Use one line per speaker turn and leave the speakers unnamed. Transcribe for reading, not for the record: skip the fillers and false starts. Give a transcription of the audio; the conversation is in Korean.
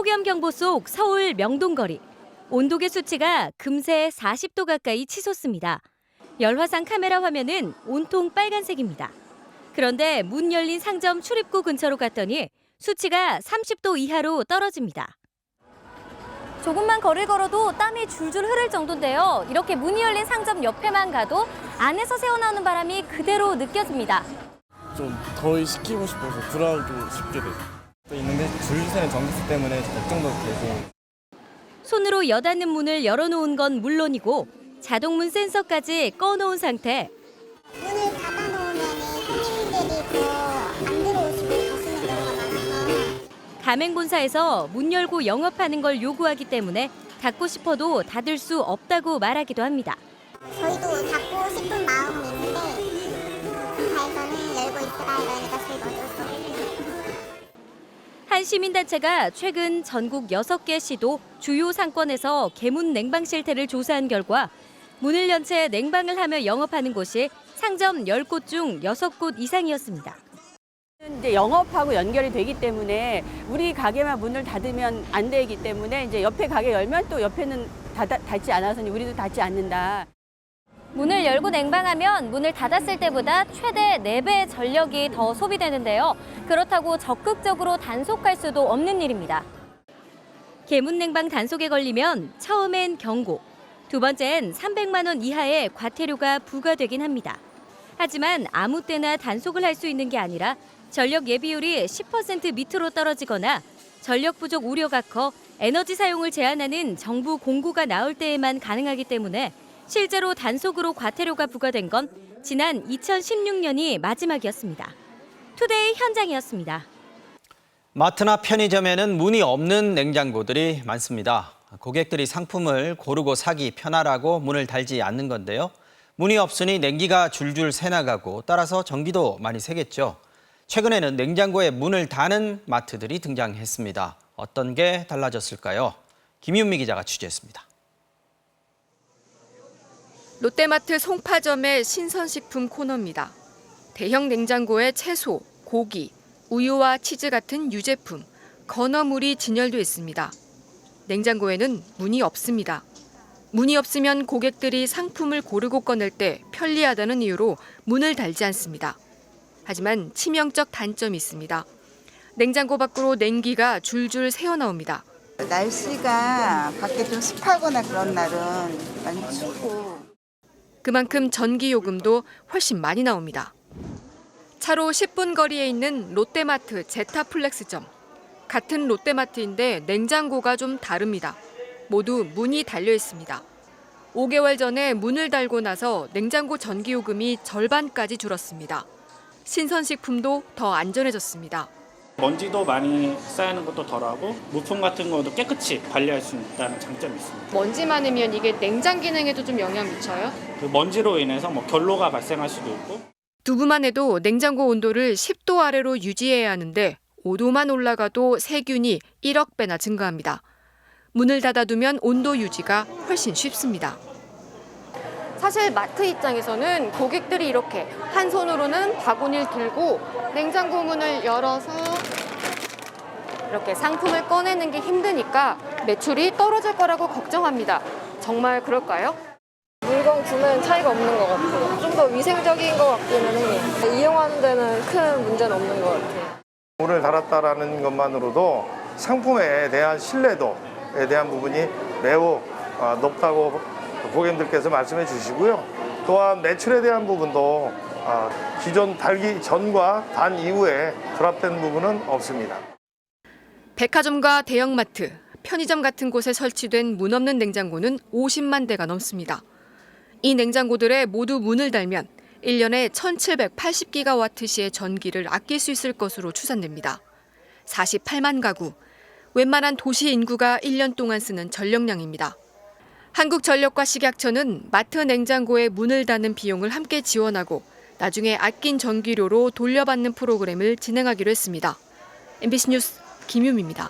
폭염경보 속 서울 명동거리. 온도계 수치가 금세 40도 가까이 치솟습니다. 열화상 카메라 화면은 온통 빨간색입니다. 그런데 문 열린 상점 출입구 근처로 갔더니 수치가 30도 이하로 떨어집니다. 조금만 거리를 걸어도 땀이 줄줄 흐를 정도인데요. 이렇게 문이 열린 상점 옆에만 가도 안에서 새어나오는 바람이 그대로 느껴집니다.
좀 더 시키고 싶어서 들어가기 쉽게 돼요. 또 있는데 줄 서는 전기세 때문에 걱정도 되고.
손으로 여닫는 문을 열어놓은 건 물론이고 자동문 센서까지 꺼놓은 상태.
문을 닫아놓으면 손님들이 더 안 들어오시고 가시는 경우가 많아서.
가맹본사에서 문 열고 영업하는 걸 요구하기 때문에 닫고 싶어도 닫을 수 없다고 말하기도 합니다.
저희도 닫고 싶은 마음은 있는데 본사에서는 열고 있으라 이러니까 저희가 어쩔 수 없어요.
한 시민단체가 최근 전국 6개 시도 주요 상권에서 계문 냉방 실태를 조사한 결과 문을 연 채 냉방을 하며 영업하는 곳이 상점 10곳 중 6곳 이상이었습니다.
이제 영업하고 연결이 되기 때문에 우리 가게만 문을 닫으면 안 되기 때문에 이제 옆에 가게 열면 또 옆에는 닫지 않아서 우리도 닫지 않는다.
문을 열고 냉방하면 문을 닫았을 때보다 최대 4배 전력이 더 소비되는데요. 그렇다고 적극적으로 단속할 수도 없는 일입니다. 계문 냉방 단속에 걸리면 처음엔 경고, 두 번째는 300만 원 이하의 과태료가 부과되긴 합니다. 하지만 아무 때나 단속을 할 수 있는 게 아니라 전력 예비율이 10% 밑으로 떨어지거나 전력 부족 우려가 커 에너지 사용을 제한하는 정부 공고가 나올 때에만 가능하기 때문에 실제로 단속으로 과태료가 부과된 건 지난 2016년이 마지막이었습니다. 투데이 현장이었습니다.
마트나 편의점에는 문이 없는 냉장고들이 많습니다. 고객들이 상품을 고르고 사기 편하라고 문을 달지 않는 건데요. 문이 없으니 냉기가 줄줄 새나가고 따라서 전기도 많이 새겠죠. 최근에는 냉장고에 문을 다는 마트들이 등장했습니다. 어떤 게 달라졌을까요? 김윤미 기자가 취재했습니다.
롯데마트 송파점의 신선식품 코너입니다. 대형 냉장고에 채소, 고기, 우유와 치즈 같은 유제품, 건어물이 진열돼 있습니다. 냉장고에는 문이 없습니다. 문이 없으면 고객들이 상품을 고르고 꺼낼 때 편리하다는 이유로 문을 달지 않습니다. 하지만 치명적 단점이 있습니다. 냉장고 밖으로 냉기가 줄줄 새어나옵니다.
날씨가 밖에 좀 습하거나 그런 날은 많이 춥고.
그만큼 전기요금도 훨씬 많이 나옵니다. 차로 10분 거리에 있는 롯데마트 제타플렉스점. 같은 롯데마트인데 냉장고가 좀 다릅니다. 모두 문이 달려 있습니다. 5개월 전에 문을 달고 나서 냉장고 전기요금이 절반까지 줄었습니다. 신선식품도 더 안전해졌습니다.
먼지도 많이 쌓이는 것도 덜하고 물품 같은 것도 깨끗이 관리할 수 있다는 장점이 있습니다.
먼지 많으면 이게 냉장 기능에도 좀 영향 미쳐요?
그 먼지로 인해서 결로가 발생할 수도 있고.
두부만 해도 냉장고 온도를 10도 아래로 유지해야 하는데 5도만 올라가도 세균이 1억 배나 증가합니다. 문을 닫아두면 온도 유지가 훨씬 쉽습니다. 사실 마트 입장에서는 고객들이 이렇게 한 손으로는 바구니를 들고 냉장고 문을 열어서 이렇게 상품을 꺼내는 게 힘드니까 매출이 떨어질 거라고 걱정합니다. 정말 그럴까요?
물건 구매는 차이가 없는 것 같아요. 좀 더 위생적인 것 같기는 해요. 이용하는 데는 큰 문제는 없는 것 같아요.
문을 닫았다는 것만으로도 상품에 대한 신뢰도에 대한 부분이 매우 높다고 고객님들께서 말씀해 주시고요. 또한 매출에 대한 부분도 기존 달기 전과 단 이후에 결합된 부분은 없습니다.
백화점과 대형마트, 편의점 같은 곳에 설치된 문 없는 냉장고는 50만 대가 넘습니다. 이 냉장고들에 모두 문을 달면 1년에 1780기가와트시의 전기를 아낄 수 있을 것으로 추산됩니다. 48만 가구, 웬만한 도시 인구가 1년 동안 쓰는 전력량입니다. 한국전력과 식약처는 마트 냉장고에 문을 닫는 비용을 함께 지원하고 나중에 아낀 전기료로 돌려받는 프로그램을 진행하기로 했습니다. MBC 뉴스 김유미입니다.